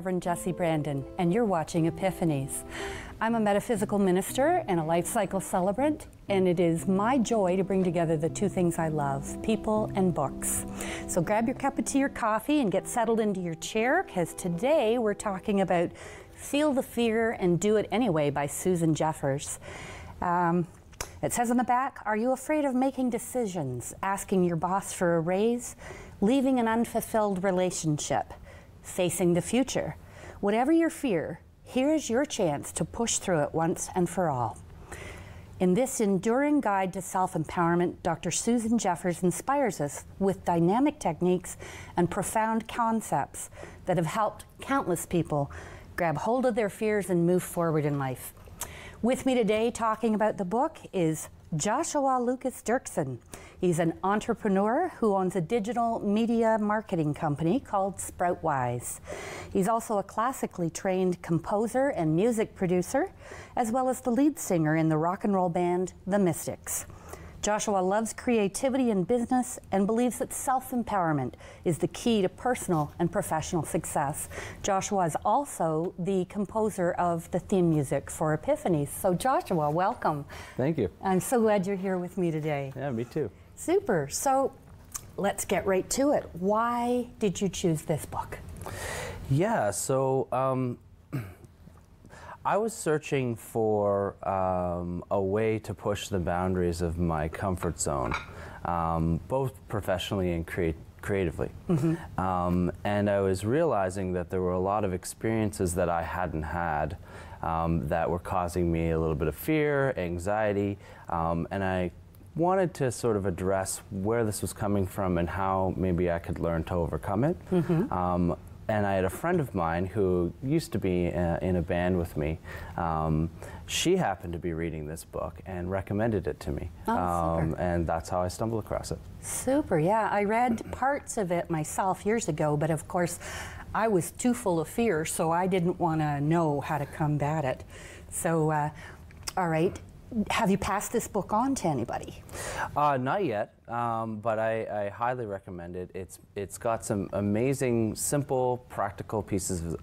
Rev.Jessie Brandon, and you're watching Epiphanies. I'm a metaphysical minister and a life cycle celebrant, and it is my joy to bring together the two things I love, people and books. So grab your cup of tea or coffee and get settled into your chair, because today we're talking about Feel the Fear and Do It Anyway by Susan Jeffers. It says on the back, are you afraid of making decisions, asking your boss for a raise, leaving an unfulfilled relationship, facing the future? Whatever your fear, here is your chance to push through it once and for all. In this enduring guide to self-empowerment, Dr. Susan Jeffers inspires us with dynamic techniques and profound concepts that have helped countless people grab hold of their fears and move forward in life. With me today talking about the book is Joshua Lucas Doerksen. He's an entrepreneur who owns a digital media marketing company called Sproutwise. He's also a classically trained composer and music producer, as well as the lead singer in the rock and roll band The Mystics. Joshua loves creativity in business and believes that self-empowerment is the key to personal and professional success. Joshua is also the composer of the theme music for Epiphanies. So Joshua, welcome. Thank you. I'm so glad you're here with me today. Yeah, me too. Super. So let's get right to it. Why did you choose this book? Yeah, so I was searching for a way to push the boundaries of my comfort zone, both professionally and creatively. Mm-hmm. And I was realizing that there were a lot of experiences that I hadn't had that were causing me a little bit of fear, anxiety, and I wanted to sort of address where this was coming from and how maybe I could learn to overcome it. Mm-hmm. And I had a friend of mine who used to be in a band with me. She happened to be reading this book and recommended it to me. And that's how I stumbled across it. Super, yeah. I read parts of it myself years ago, but of course I was too full of fear, so I didn't want to know how to combat it. So, all right. Have you passed this book on to anybody? Not yet, but I highly recommend it. It's got some amazing, simple, practical pieces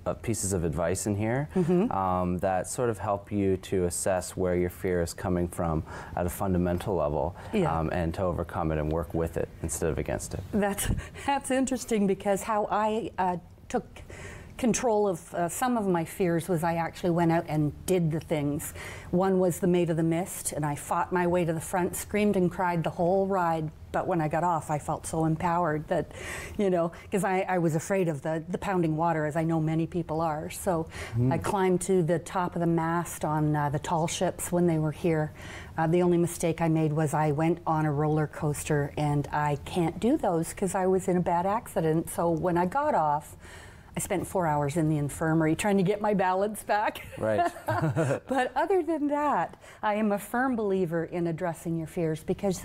of advice in here. Mm-hmm. That sort of help you to assess where your fear is coming from at a fundamental level, yeah. And to overcome it and work with it instead of against it. That's interesting, because how I took control of some of my fears was I actually went out and did the things. One was the Maid of the Mist, and I fought my way to the front, screamed and cried the whole ride, but when I got off I felt so empowered that, you know, because I was afraid of the pounding water, as I know many people are. So I climbed to the top of the mast on the tall ships when they were here. The only mistake I made was I went on a roller coaster, and I can't do those because I was in a bad accident. So when I got off, I spent 4 hours in the infirmary trying to get my balance back. Right. But other than that, I am a firm believer in addressing your fears, because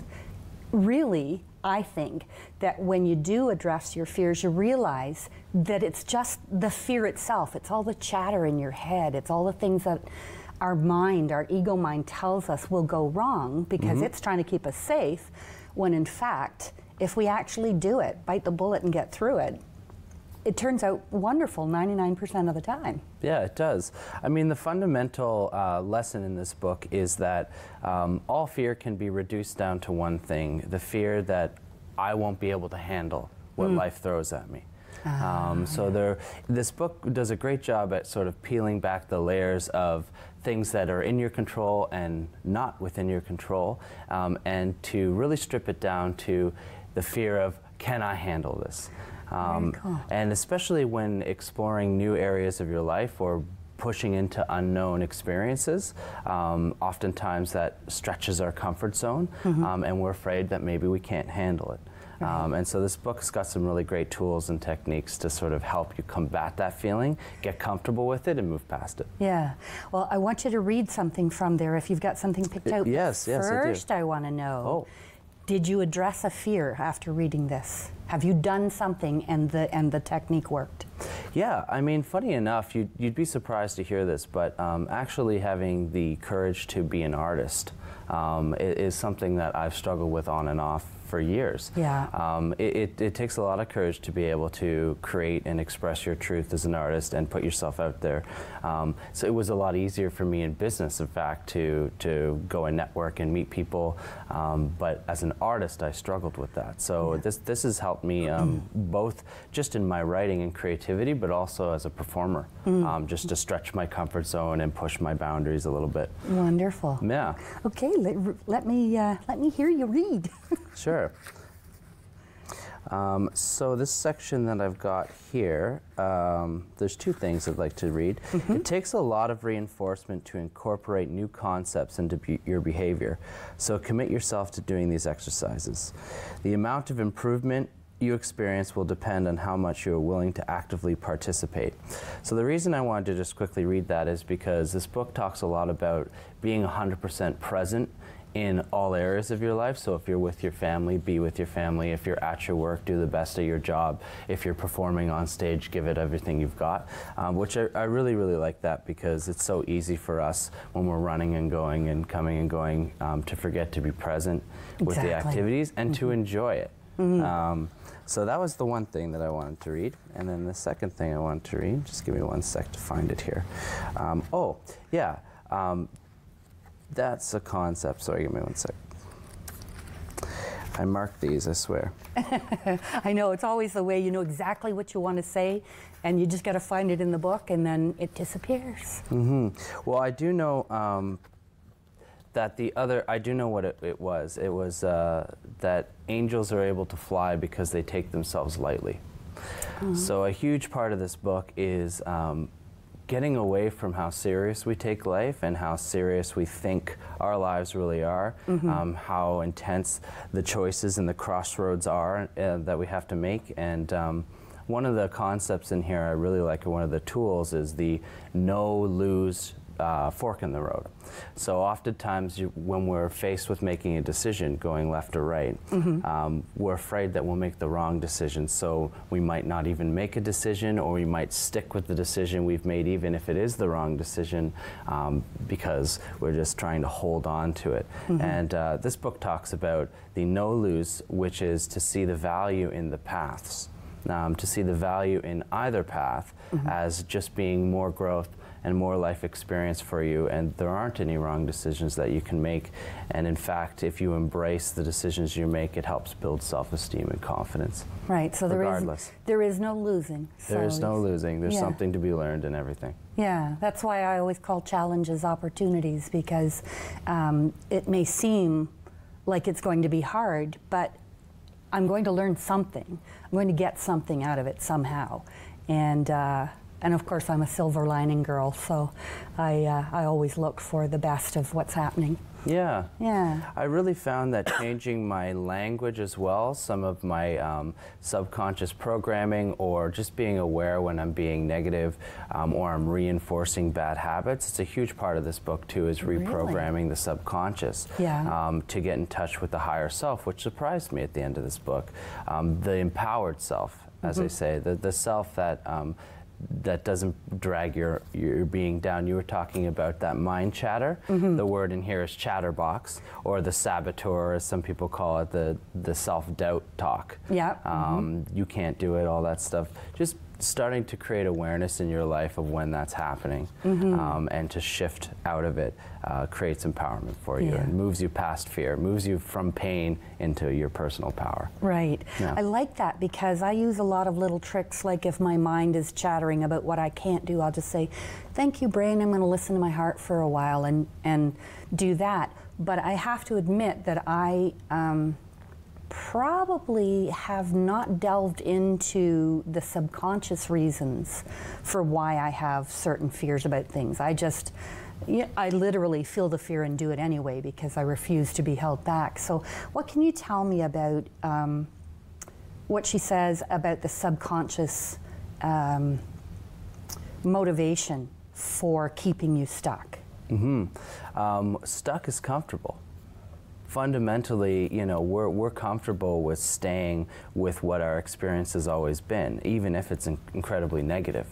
really, I think that when you do address your fears, you realize that it's just the fear itself. It's all the chatter in your head. It's all the things that our mind, our ego mind, tells us will go wrong because it's trying to keep us safe, when in fact, if we actually do it, bite the bullet and get through it, it turns out wonderful 99% of the time. Yeah, it does. I mean, the fundamental lesson in this book is that all fear can be reduced down to one thing: the fear that I won't be able to handle what life throws at me. This book does a great job at sort of peeling back the layers of things that are in your control and not within your control, and to really strip it down to the fear of, can I handle this? Cool. And especially when exploring new areas of your life or pushing into unknown experiences, oftentimes that stretches our comfort zone, and we're afraid that maybe we can't handle it. And so this book's got some really great tools and techniques to sort of help you combat that feeling, get comfortable with it, and move past it. Yeah. Well, I want you to read something from there if you've got something picked out. Yes, First, I want to know, did you address a fear after reading this? Have you done something and the technique worked? Yeah, I mean, funny enough, you'd be surprised to hear this, but actually having the courage to be an artist is something that I've struggled with on and off for years. Yeah. It takes a lot of courage to be able to create and express your truth as an artist and put yourself out there. So it was a lot easier for me in business, in fact, to go and network and meet people. But as an artist, I struggled with that. So this has helped me both just in my writing and creativity, but also as a performer, just to stretch my comfort zone and push my boundaries a little bit. Wonderful. Yeah. Okay, let me hear you read. Sure. So this section that I've got here, there's two things I'd like to read. It takes a lot of reinforcement to incorporate new concepts into your behavior, so commit yourself to doing these exercises. The amount of improvement you experience will depend on how much you're willing to actively participate. So the reason I wanted to just quickly read that is because this book talks a lot about being 100% present in all areas of your life. So if you're with your family, be with your family. If you're at your work, do the best of your job. If you're performing on stage, give it everything you've got, which I really, really like that, because it's so easy for us when we're running and going and coming and going to forget to be present with the activities and to enjoy it. So that was the one thing that I wanted to read. And then the second thing I wanted to read, just give me one sec to find it here. That's a concept. Sorry, give me one sec. I marked these, I swear. I know, it's always the way, you know exactly what you want to say, and you just got to find it in the book, and then it disappears. Well, I do know that I do know what it was. It was that angels are able to fly because they take themselves lightly. So a huge part of this book is getting away from how serious we take life and how serious we think our lives really are, how intense the choices and the crossroads are that we have to make. And one of the concepts in here I really like, one of the tools, is the no-lose fork in the road. So oftentimes when we're faced with making a decision, going left or right, we're afraid that we'll make the wrong decision. So we might not even make a decision, or we might stick with the decision we've made even if it is the wrong decision, because we're just trying to hold on to it. And this book talks about the no-lose, which is to see the value in the paths, to see the value in either path as just being more growth and more life experience for you, and there aren't any wrong decisions that you can make. And in fact, if you embrace the decisions you make, it helps build self-esteem and confidence. Right, so regardless. There is no losing. There's no losing. There's something to be learned in everything. Yeah, that's why I always call challenges opportunities, because it may seem like it's going to be hard, but I'm going to learn something. I'm going to get something out of it somehow. And of course, I'm a silver lining girl, so I always look for the best of what's happening. Yeah. Yeah. I really found that changing my language as well, some of my subconscious programming, or just being aware when I'm being negative, or I'm reinforcing bad habits. It's a huge part of this book too, is reprogramming the subconscious to get in touch with the higher self, which surprised me at the end of this book. The empowered self, as they say, the self that that doesn't drag your being down. You were talking about that mind chatter. The word in here is chatterbox, or the saboteur, as some people call it, the self-doubt talk. Yeah. You can't do it, all that stuff. Just starting to create awareness in your life of when that's happening, and to shift out of it creates empowerment for you, and moves you past fear, moves you from pain into your personal power. Right. Yeah. I like that, because I use a lot of little tricks, like if my mind is chattering about what I can't do, I'll just say, thank you, brain, I'm going to listen to my heart for a while and do that. But I have to admit that I probably have not delved into the subconscious reasons for why I have certain fears about things. I literally feel the fear and do it anyway, because I refuse to be held back. So what can you tell me about what she says about the subconscious motivation for keeping you stuck? Stuck is comfortable. fundamentally, you know, we're comfortable with staying with what our experience has always been, even if it's incredibly negative.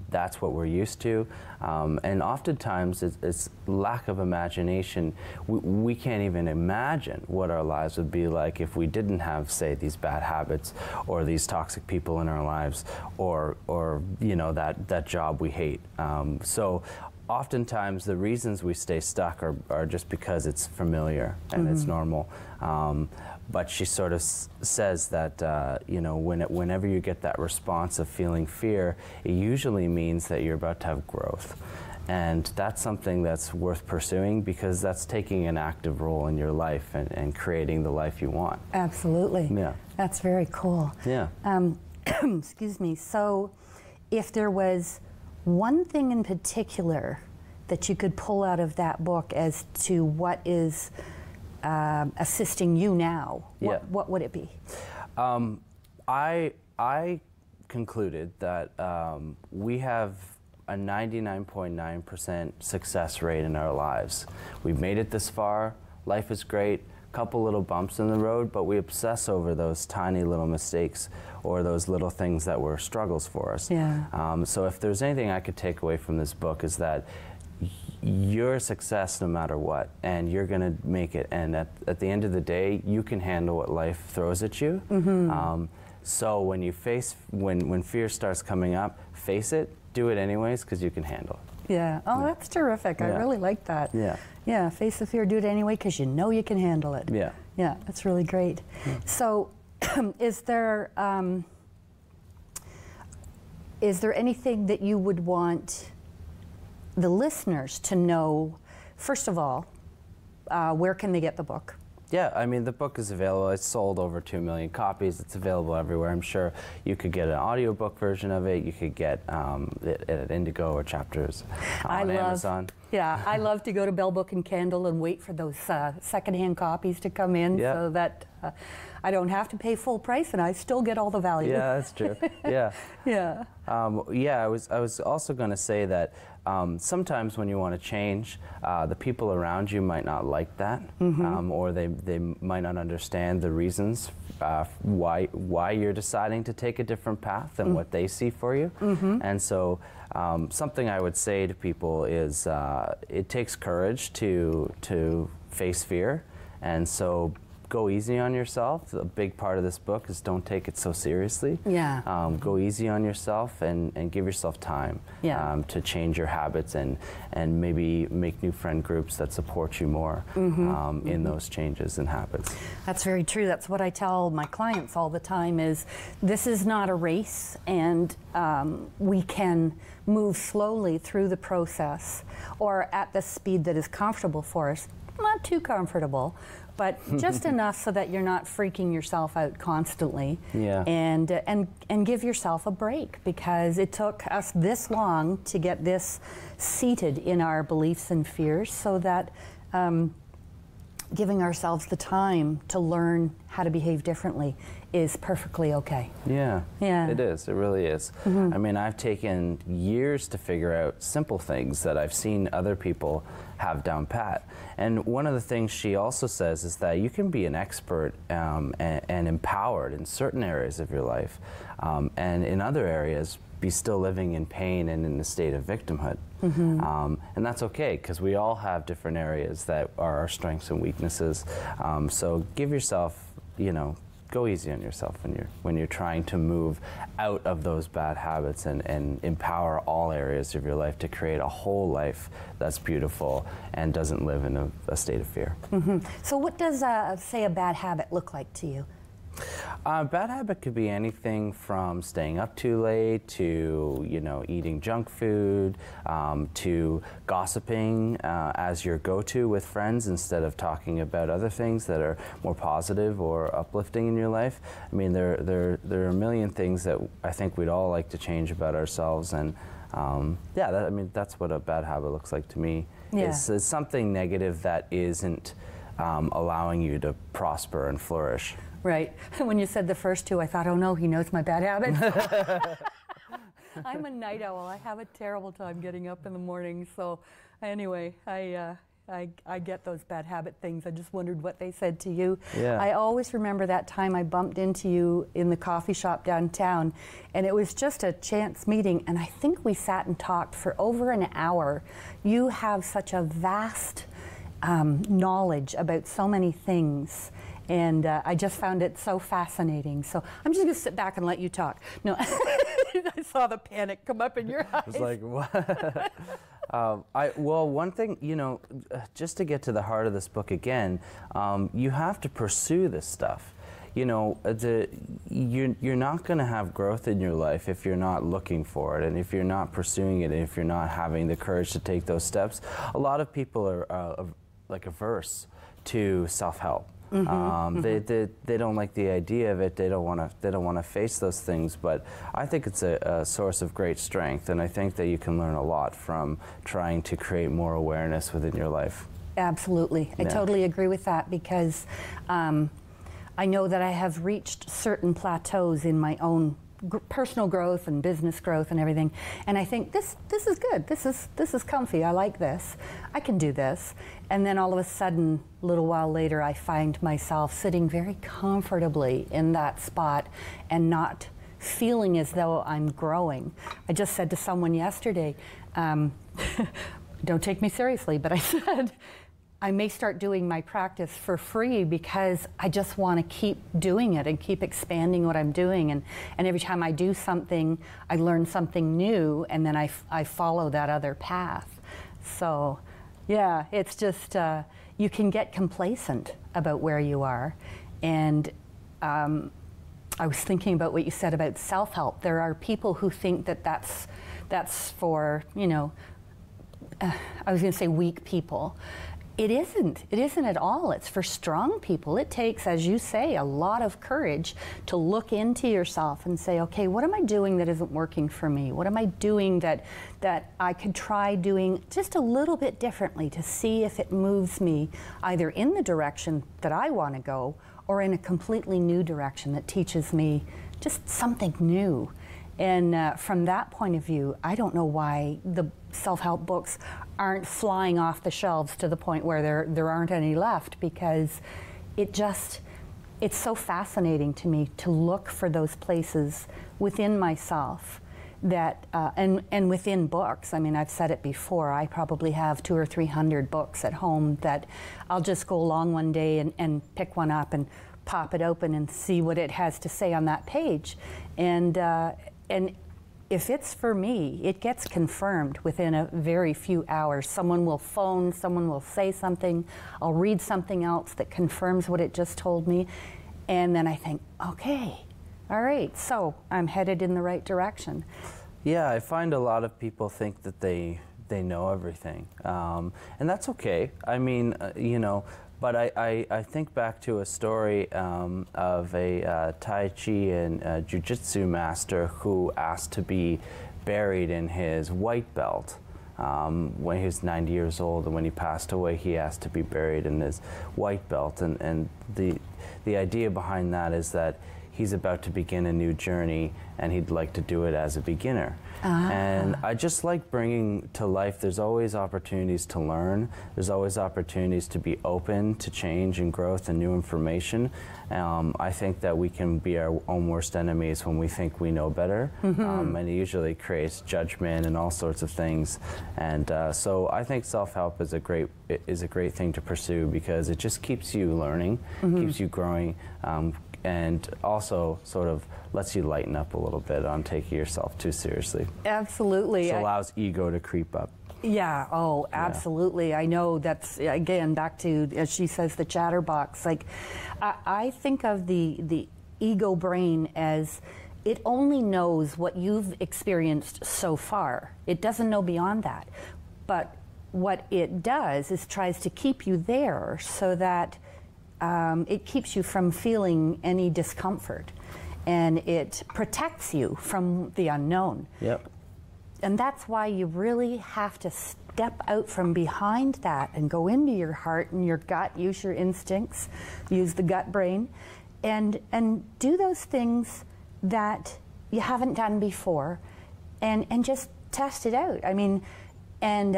That's what we're used to, and oftentimes it's lack of imagination. We can't even imagine what our lives would be like if we didn't have, say, these bad habits or these toxic people in our lives, or you know, that job we hate. So oftentimes the reasons we stay stuck are just because it's familiar and it's normal. But she sort of says that, you know, whenever you get that response of feeling fear, it usually means that you're about to have growth. And that's something that's worth pursuing, because that's taking an active role in your life and creating the life you want. Absolutely. Yeah. That's very cool. Yeah. Excuse me. So if there was one thing in particular that you could pull out of that book as to what is assisting you now, what would it be? I concluded that we have a 99.9% success rate in our lives. We've made it this far. Life is great. Couple little bumps in the road, but we obsess over those tiny little mistakes or those little things that were struggles for us. Yeah. So if there's anything I could take away from this book, is that you're a success no matter what, and you're going to make it, and at the end of the day, you can handle what life throws at you. So when you when fear starts coming up, face it, do it anyways, because you can handle it. Yeah. Oh, that's terrific. I really like that. Yeah. Yeah, face the fear, do it anyway, because you know you can handle it. Yeah. Yeah, that's really great. So is there anything that you would want the listeners to know? First of all, where can they get the book? Yeah, I mean, the book is available. It's sold over 2 million copies. It's available everywhere. I'm sure you could get an audiobook version of it. You could get it at Indigo or Chapters on Amazon. Yeah, I love to go to Bell Book and Candle and wait for those secondhand copies to come in, so that I don't have to pay full price and I still get all the value. Yeah, that's true. Yeah. Yeah. Yeah, I was also going to say that sometimes when you want to change, the people around you might not like that, or they might not understand the reasons why you're deciding to take a different path than what they see for you. And so something I would say to people is it takes courage to face fear, and so go easy on yourself. A big part of this book is don't take it so seriously. Yeah. Go easy on yourself and give yourself time to change your habits and maybe make new friend groups that support you more in those changes and habits. That's very true. That's what I tell my clients all the time is this is not a race, and we can move slowly through the process or at the speed that is comfortable for us. Not too comfortable, but just enough so that you're not freaking yourself out constantly. Yeah. And give yourself a break, because it took us this long to get this seated in our beliefs and fears, so that giving ourselves the time to learn how to behave differently is perfectly okay. Yeah, yeah, it is. It really is. I mean, I've taken years to figure out simple things that I've seen other people have down pat. And one of the things she also says is that you can be an expert and empowered in certain areas of your life, and in other areas be still living in pain and in a state of victimhood. And that's okay, because we all have different areas that are our strengths and weaknesses. So give yourself, you know, go easy on yourself when you're trying to move out of those bad habits and empower all areas of your life to create a whole life that's beautiful and doesn't live in a state of fear. So what does, say, a bad habit look like to you? Bad habit could be anything from staying up too late to, you know, eating junk food, to gossiping as your go-to with friends instead of talking about other things that are more positive or uplifting in your life. I mean, there are a million things that I think we'd all like to change about ourselves, and yeah, I mean, that's what a bad habit looks like to me. Yeah. It's something negative that isn't allowing you to prosper and flourish. Right. When you said the first two, I thought, oh no, he knows my bad habits. I'm a night owl. I have a terrible time getting up in the morning. So anyway, I I get those bad habit things. I just wondered what they said to you. Yeah. I always remember that time I bumped into you in the coffee shop downtown, and it was just a chance meeting, and I think we sat and talked for over an hour. You have such a vast knowledge about so many things, and I just found it so fascinating. So I'm just going to sit back and let you talk. No, I saw the panic come up in your eyes. I was like, what? Well, one thing, you know, just to get to the heart of this book again, you have to pursue this stuff. You know, you're not going to have growth in your life if you're not looking for it, and if you're not pursuing it, and if you're not having the courage to take those steps. A lot of people are like averse to self-help. They don't like the idea of it. They don't want to face those things. But I think it's a source of great strength, and I think that you can learn a lot from trying to create more awareness within your life. Absolutely, I totally agree with that, because I know that I have reached certain plateaus in my own personal growth and business growth and everything, and I think this is good. This is comfy. I like this. I can do this. And then all of a sudden, a little while later, I find myself sitting very comfortably in that spot and not feeling as though I'm growing. I just said to someone yesterday, don't take me seriously, but I said, I may start doing my practice for free because I just want to keep doing it and keep expanding what I'm doing. And every time I do something, I learn something new, and then I follow that other path. So, yeah, it's just, you can get complacent about where you are. And I was thinking about what you said about self-help. There are people who think that that's for, you know, I was going to say weak people. It isn't. It isn't at all. It's for strong people. It takes, as you say, a lot of courage to look into yourself and say, okay, what am I doing that isn't working for me? What am I doing that I could try doing just a little bit differently to see if it moves me either in the direction that I want to go or in a completely new direction that teaches me just something new. And from that point of view, I don't know why the self-help books aren't flying off the shelves to the point where there aren't any left, because it's so fascinating to me to look for those places within myself that, and within books. I mean, I've said it before, I probably have 200 or 300 books at home that I'll just go along one day and pick one up and pop it open and see what it has to say on that page. And if it's for me, it gets confirmed within a very few hours. Someone will phone, someone will say something, I'll read something else that confirms what it just told me, and then I think, okay, all right, so I'm headed in the right direction. Yeah, I find a lot of people think that they know everything, and that's okay. I mean, you know, but I think back to a story of a Tai Chi and Jiu-Jitsu master who asked to be buried in his white belt when he was 90 years old, and when he passed away, he asked to be buried in his white belt. And the idea behind that is that he's about to begin a new journey, and he'd like to do it as a beginner. And I just like bringing to life, there's always opportunities to learn, there's always opportunities to be open to change and growth and new information. I think that we can be our own worst enemies when we think we know better, and it usually creates judgment and all sorts of things. And so I think self-help is a great thing to pursue, because it just keeps you learning, keeps you growing, and also sort of lets you lighten up a little bit on taking yourself too seriously. Absolutely. It allows ego to creep up. Yeah, oh, absolutely. Yeah. I know that's, again, back to, as she says, the chatterbox. Like, I think of the ego brain as it only knows what you've experienced so far. It doesn't know beyond that. But what it does is tries to keep you there so that it keeps you from feeling any discomfort, and it protects you from the unknown. Yep. And that's why you really have to step out from behind that and go into your heart and your gut, use your instincts, use the gut brain, and do those things that you haven't done before, and just test it out. I mean, and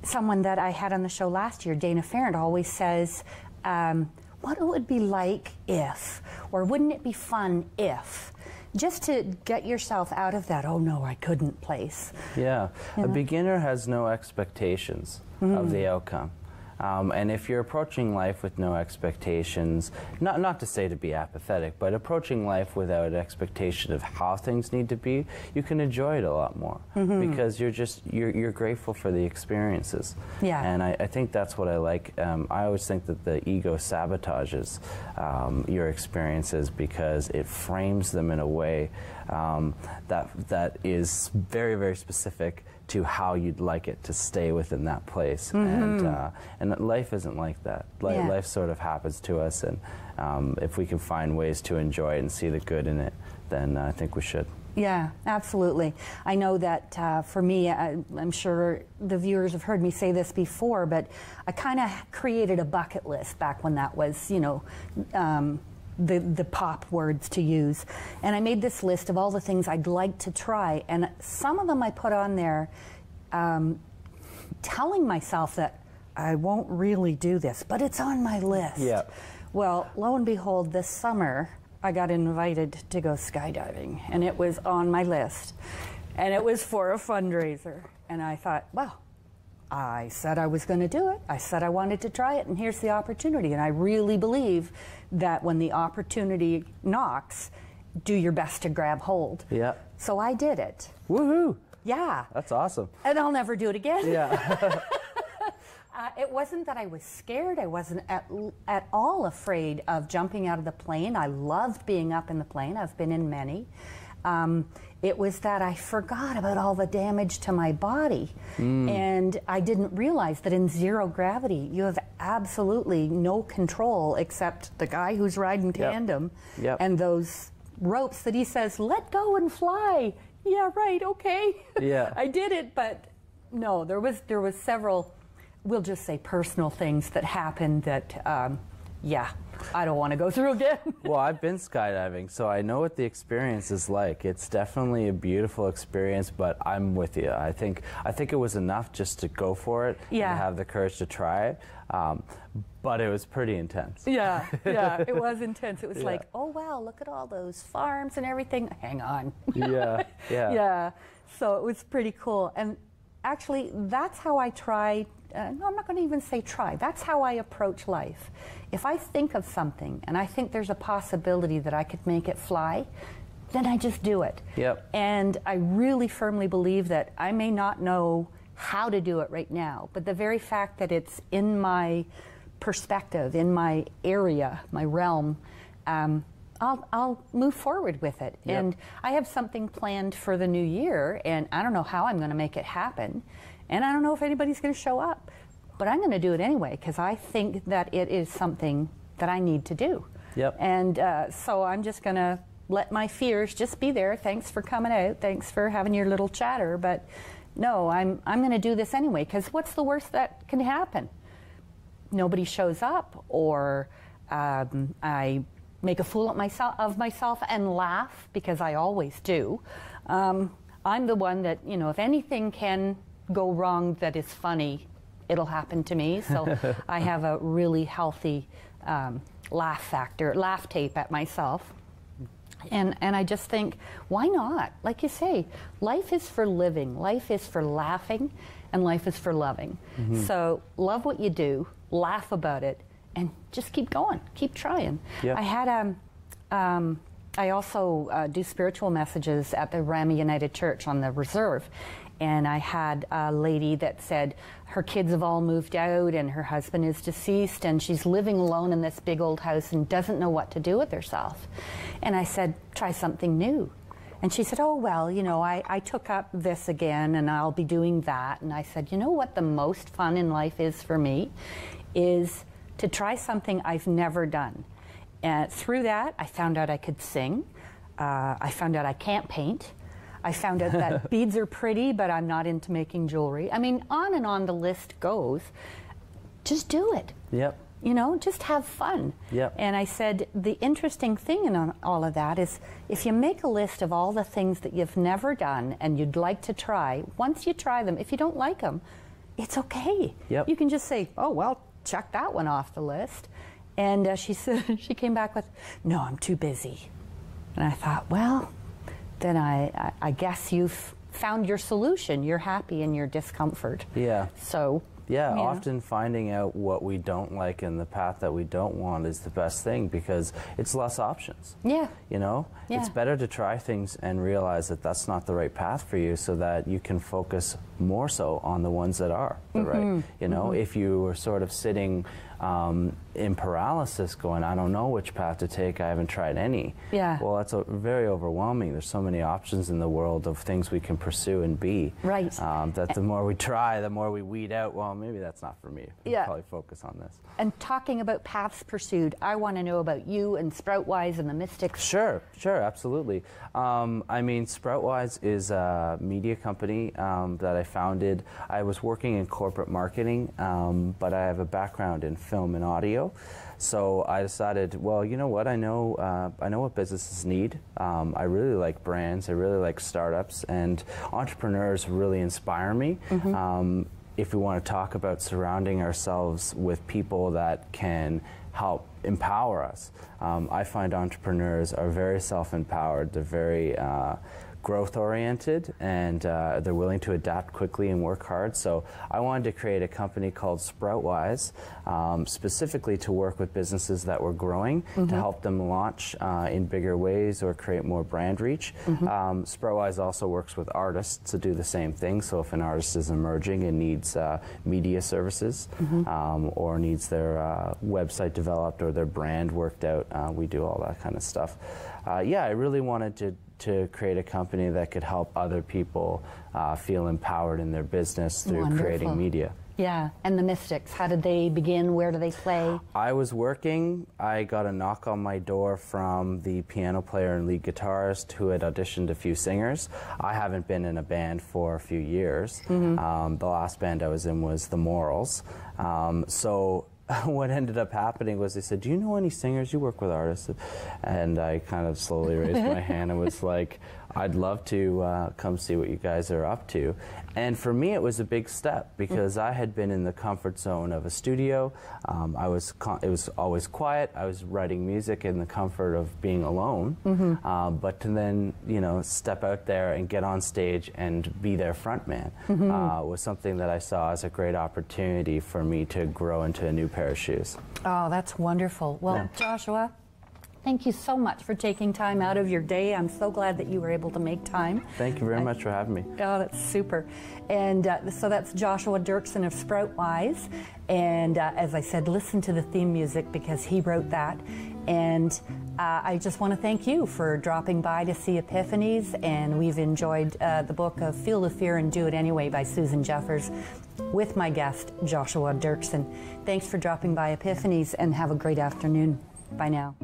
someone that I had on the show last year, Dana Farrant, always says, what it would be like if, or wouldn't it be fun if? Just to get yourself out of that, oh no, I couldn't place. Yeah, a beginner has no expectations of the outcome. And if you're approaching life with no expectations, not to say to be apathetic, but approaching life without expectation of how things need to be, you can enjoy it a lot more because you're grateful for the experiences. Yeah. And I think that's what I like. I always think that the ego sabotages your experiences because it frames them in a way that is very, very specific to how you'd like it to stay within that place. And life isn't like that. Life sort of happens to us, and if we can find ways to enjoy it and see the good in it, then I think we should. Yeah, absolutely. I know that for me, I'm sure the viewers have heard me say this before, but I kind of created a bucket list back when that was, you know, the pop words to use. And I made this list of all the things I'd like to try, and some of them I put on there telling myself that I won't really do this, but it's on my list. Yeah. Well, lo and behold, this summer I got invited to go skydiving, and it was on my list, and it was for a fundraiser. And I thought, well, I said I was going to do it. I said I wanted to try it, and here's the opportunity. And I really believe that when the opportunity knocks, do your best to grab hold. Yeah. So I did it. Woohoo! Yeah. That's awesome. And I'll never do it again. Yeah. It wasn't that I was scared. I wasn't at all afraid of jumping out of the plane. I loved being up in the plane. I've been in many. It was that I forgot about all the damage to my body. And I didn't realize that in zero gravity, you have absolutely no control except the guy who's riding tandem and those ropes that he says, let go and fly. Yeah, right, okay. Yeah. I did it, but no, there was several, we'll just say personal things that happened that, yeah, I don't want to go through again. Well, I've been skydiving, so I know what the experience is like. It's definitely a beautiful experience, but I'm with you. I think it was enough just to go for it and have the courage to try it. But it was pretty intense. Yeah, yeah, it was intense. It was like, oh wow, look at all those farms and everything. Hang on. Yeah, yeah. Yeah, so it was pretty cool. And actually, that's how I try. No, I'm not going to even say try. That's how I approach life. If I think of something and I think there's a possibility that I could make it fly, then I just do it. Yep. And I really firmly believe that I may not know how to do it right now, but the very fact that it's in my perspective, in my area, my realm, I'll move forward with it. Yep. And I have something planned for the new year, and I don't know how I'm going to make it happen. And I don't know if anybody's going to show up, but I'm going to do it anyway because I think that it is something that I need to do. Yep. And so I'm just going to let my fears just be there. Thanks for coming out. Thanks for having your little chatter. But no, I'm going to do this anyway because what's the worst that can happen? Nobody shows up, or I make a fool of myself and laugh, because I always do. I'm the one that, you know, if anything can go wrong that is funny, it'll happen to me. So I have a really healthy laugh tape at myself. And I just think, why not? Like you say, life is for living, life is for laughing, and life is for loving. So love what you do, laugh about it, and just keep going, keep trying. Yep. I had I also do spiritual messages at the Rama United Church on the Reserve. And I had a lady that said her kids have all moved out and her husband is deceased and she's living alone in this big old house and doesn't know what to do with herself. And I said, try something new. And she said, oh, well, you know, I took up this again and I'll be doing that. And I said, you know what the most fun in life is for me is to try something I've never done. And through that, I found out I could sing. I found out I can't paint. I found out that beads are pretty, but I'm not into making jewelry. I mean, on and on the list goes. Just do it. Yep. You know, just have fun. Yep. And I said, the interesting thing in all of that is if you make a list of all the things that you've never done and you'd like to try, once you try them, if you don't like them, it's okay. Yep. You can just say, oh, well, check that one off the list. And she said, she came back with, no, I'm too busy. And I thought, well, then I guess you've found your solution. You're happy in your discomfort. Yeah. So. Yeah, often finding out what we don't like and the path that we don't want is the best thing, because it's less options. Yeah. You know? Yeah. It's better to try things and realize that that's not the right path for you, so that you can focus more so on the ones that are the right. You know, if you were sort of sitting in paralysis going, I don't know which path to take, I haven't tried any. Yeah. Well, that's very overwhelming. There's so many options in the world of things we can pursue and be. Right. That the more we try, the more we weed out, well, maybe that's not for me. Yeah. I'll probably focus on this. And talking about paths pursued, I want to know about you and Sproutwise and the Mystics. Sure, absolutely. I mean, Sproutwise is a media company that I founded. I was working in corporate marketing, but I have a background in film and audio. So I decided, well, you know what? I know what businesses need. I really like brands. I really like startups, and entrepreneurs really inspire me. If we want to talk about surrounding ourselves with people that can help empower us, I find entrepreneurs are very self-empowered. They're very growth-oriented, and they're willing to adapt quickly and work hard. So I wanted to create a company called Sproutwise, specifically to work with businesses that were growing, to help them launch in bigger ways or create more brand reach. Sproutwise also works with artists to do the same thing. So if an artist is emerging and needs media services, or needs their website developed or their brand worked out, we do all that kind of stuff. Yeah, I really wanted to create a company that could help other people feel empowered in their business through creating media. Yeah, and the Mystics, how did they begin? Where do they play? I was working. I got a knock on my door from the piano player and lead guitarist who had auditioned a few singers. I haven't been in a band for a few years. The last band I was in was The Morals. So what ended up happening was they said, do you know any singers? You work with artists. And I kind of slowly raised my hand and was like, I'd love to come see what you guys are up to. And for me, it was a big step, because I had been in the comfort zone of a studio. It was always quiet. I was writing music in the comfort of being alone. But to then, you know, step out there and get on stage and be their frontman was something that I saw as a great opportunity for me to grow into a new pair of shoes. Oh, that's wonderful. Well, Joshua, thank you so much for taking time out of your day. I'm so glad that you were able to make time. Thank you very much for having me. Oh, that's super. And so that's Joshua Doerksen of Sproutwise. And as I said, listen to the theme music, because he wrote that. And I just want to thank you for dropping by to see Epiphanies. And we've enjoyed the book of Feel the Fear and Do It Anyway by Susan Jeffers with my guest, Joshua Doerksen. Thanks for dropping by Epiphanies, and have a great afternoon. Bye now.